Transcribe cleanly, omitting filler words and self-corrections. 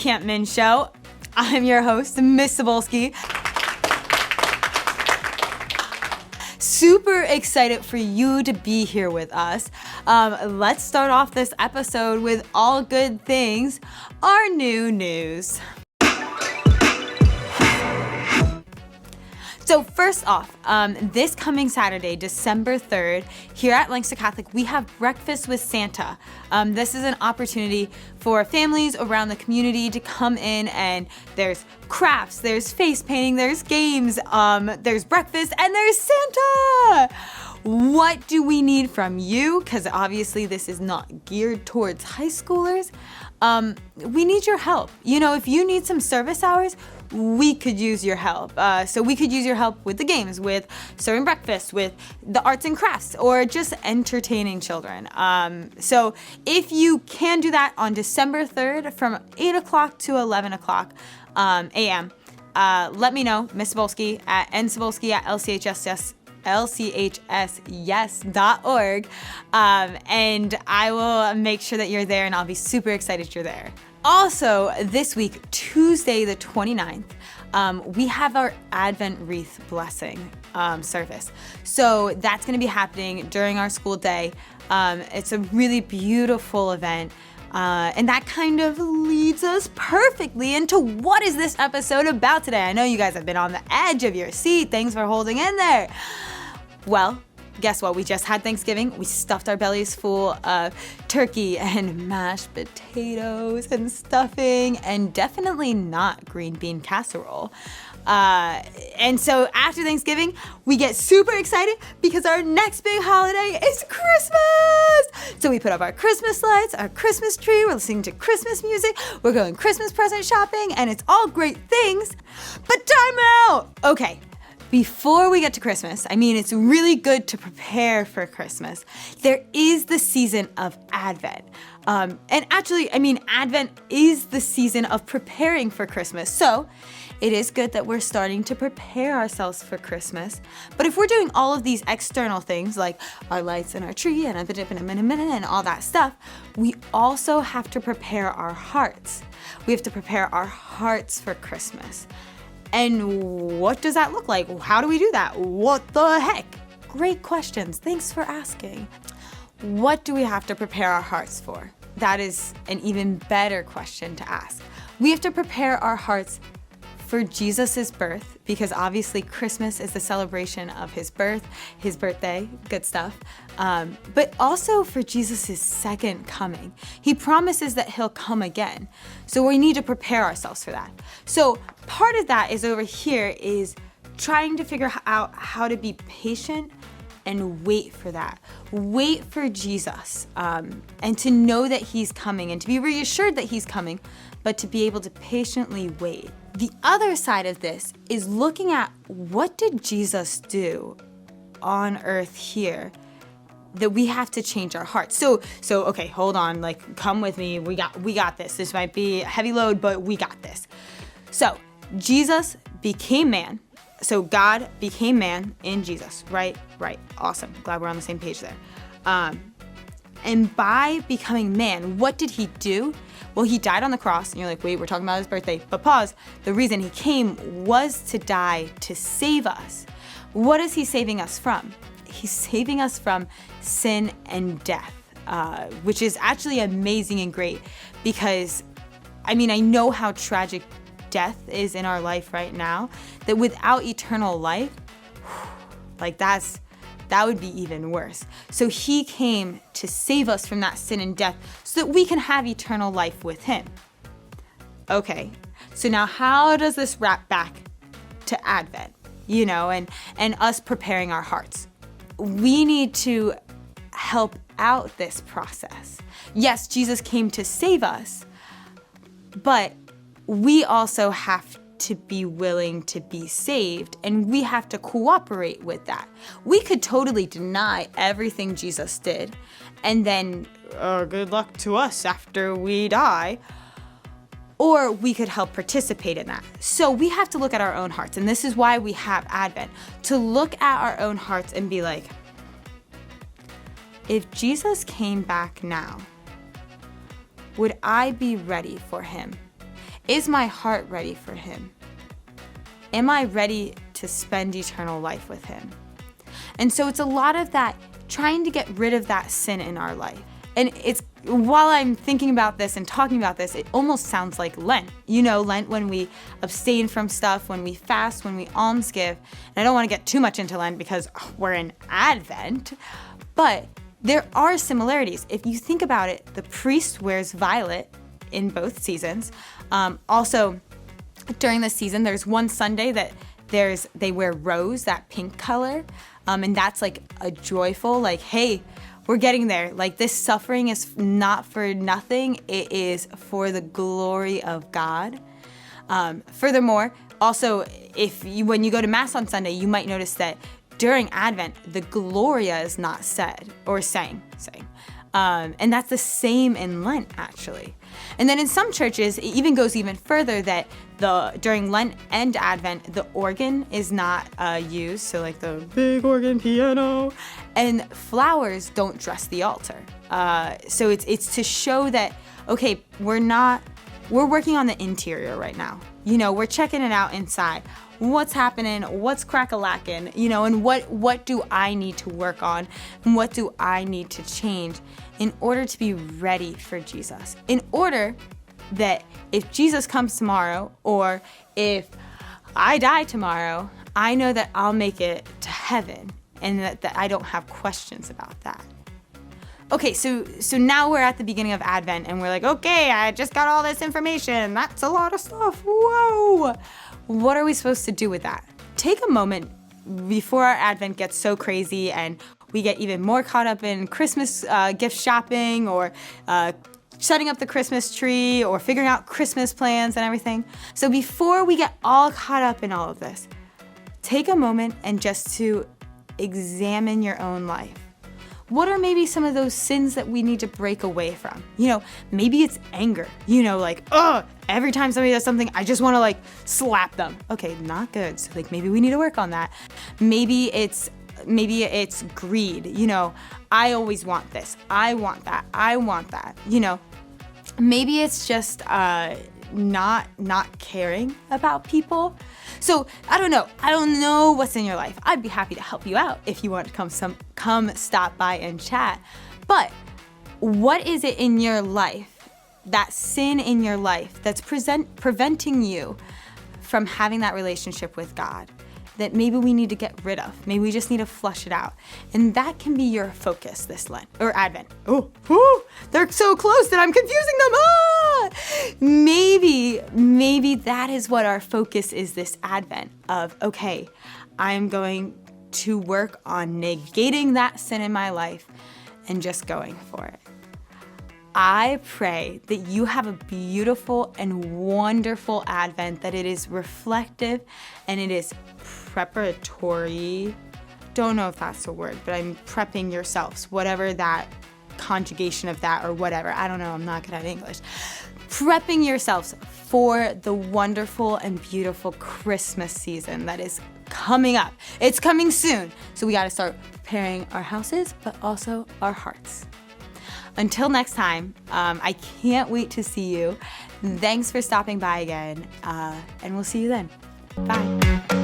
Can't Min Show. I'm your host, Miss Cybulski. Super excited for you to be here with us. Let's start off this episode with all good things, our new news. So first off, this coming Saturday, December 3rd, here at Lancaster Catholic, we have Breakfast with Santa. This is an opportunity for families around the community to come in, and there's crafts, there's face painting, there's games, there's breakfast, and there's Santa! What do we need from you? Because obviously this is not geared towards high schoolers. We need your help. You know, if you need some service hours, we could use your help. So we could use your help with the games, with serving breakfast, with the arts and crafts, or just entertaining children. So if you can do that on December 3rd from 8 o'clock to 11 o'clock a.m., let me know, Miss Cybulski at ncybulski at LCHS.org, and I will make sure that you're there, and I'll be super excited you're there. Also, this week, Tuesday the 29th, we have our Advent Wreath Blessing service. So that's going to be happening during our school day. It's a really beautiful event. And that kind of leads us perfectly into what is this episode about today. I know you guys have been on the edge of your seat. Thanks for holding in there. Well, guess what? We just had Thanksgiving. We stuffed our bellies full of turkey and mashed potatoes and stuffing, and definitely not green bean casserole. And so after Thanksgiving, we get super excited because our next big holiday is Christmas! So we put up our Christmas lights, our Christmas tree, we're listening to Christmas music, we're going Christmas present shopping, and it's all great things. But time out! Okay. Before we get to Christmas, I mean, it's really good to prepare for Christmas. There is the season of Advent. And actually, I mean, Advent is the season of preparing for Christmas. So it is good that we're starting to prepare ourselves for Christmas. But if we're doing all of these external things, like our lights and our tree and and all that stuff, we also have to prepare our hearts. We have to prepare our hearts for Christmas. And what does that look like? How do we do that? What the heck? Great questions. Thanks for asking. What do we have to prepare our hearts for? That is an even better question to ask. We have to prepare our hearts for Jesus's birth, because obviously Christmas is the celebration of his birth, his birthday, good stuff. But also for Jesus's second coming. He promises that he'll come again. So we need to prepare ourselves for that. So part of that is over here is trying to figure out how to be patient and wait for that. Wait for Jesus, and to know that he's coming and to be reassured that he's coming, but to be able to patiently wait. The other side of this is looking at what did Jesus do on earth here that we have to change our hearts. So okay, hold on, like come with me. We got this. This might be a heavy load, but we got this. So Jesus became man. So God became man in Jesus, right? Right. Awesome. Glad we're on the same page there. And by becoming man, what did he do? Well, he died on the cross, and you're like, wait, we're talking about his birthday. But pause. The reason he came was to die to save us. What is he saving us from? He's saving us from sin and death, which is actually amazing and great because, I mean, I know how tragic death is in our life right now, that without eternal life, like that would be even worse. So he came to save us from that sin and death so that we can have eternal life with him. Okay, so now how does this wrap back to Advent, you know, and us preparing our hearts? We need to help out this process. Yes, Jesus came to save us, but we also have to be willing to be saved, and we have to cooperate with that. We could totally deny everything Jesus did, and then good luck to us after we die. Or we could help participate in that. So we have to look at our own hearts, and this is why we have Advent, to look at our own hearts and be like, if Jesus came back now, would I be ready for him? Is my heart ready for him? Am I ready to spend eternal life with him? And so it's a lot of that, trying to get rid of that sin in our life. And it's, while I'm thinking about this and talking about this, it almost sounds like Lent. You know, Lent, when we abstain from stuff, when we fast, when we alms give. And I don't want to get too much into Lent because we're in Advent, but there are similarities. If you think about it, the priest wears violet in both seasons. Also, during the season, there's one Sunday that they wear rose, that pink color. And that's like a joyful, like, hey, we're getting there. Like, this suffering is not for nothing. It is for the glory of God. Furthermore, also, when you go to Mass on Sunday, you might notice that during Advent, the Gloria is not said or sang. And that's the same in Lent, actually. And then in some churches, it even goes even further that during Lent and Advent, the organ is not used, so like the big organ piano, and flowers don't dress the altar. So it's to show that, okay, we're working on the interior right now. You know, we're checking it out inside. What's happening? What's crack-a-lacking? You know, and what do I need to work on? And what do I need to change in order to be ready for Jesus? In order that if Jesus comes tomorrow, or if I die tomorrow, I know that I'll make it to heaven, and that I don't have questions about that. Okay, so now we're at the beginning of Advent, and we're like, okay, I just got all this information. That's a lot of stuff. Whoa! What are we supposed to do with that? Take a moment before our Advent gets so crazy and we get even more caught up in Christmas gift shopping, or setting up the Christmas tree, or figuring out Christmas plans and everything. So before we get all caught up in all of this, take a moment and just to examine your own life. What are maybe some of those sins that we need to break away from? You know, maybe it's anger. You know, like, every time somebody does something, I just want to like slap them. Okay, not good. So like maybe we need to work on that. Maybe it's greed. You know, I always want this. I want that. I want that. You know, maybe it's just not caring about people. So I don't know what's in your life. I'd be happy to help you out if you want to come stop by and chat. But what is it in your life, that sin in your life, that's preventing you from having that relationship with God, that maybe we need to get rid of? Maybe we just need to flush it out. And that can be your focus this Lent or Advent. They're so close that I'm confusing them. Maybe that is what our focus is this Advent of, okay, I'm going to work on negating that sin in my life and just going for it. I pray that you have a beautiful and wonderful Advent, that it is reflective and it is preparatory. Don't know if that's a word, but I'm prepping yourselves, whatever that conjugation of that or whatever. I don't know, I'm not good at English. Prepping yourselves for the wonderful and beautiful Christmas season that is coming up. It's coming soon. So we got to start preparing our houses, but also our hearts. Until next time, I can't wait to see you. Thanks for stopping by again, and we'll see you then. Bye.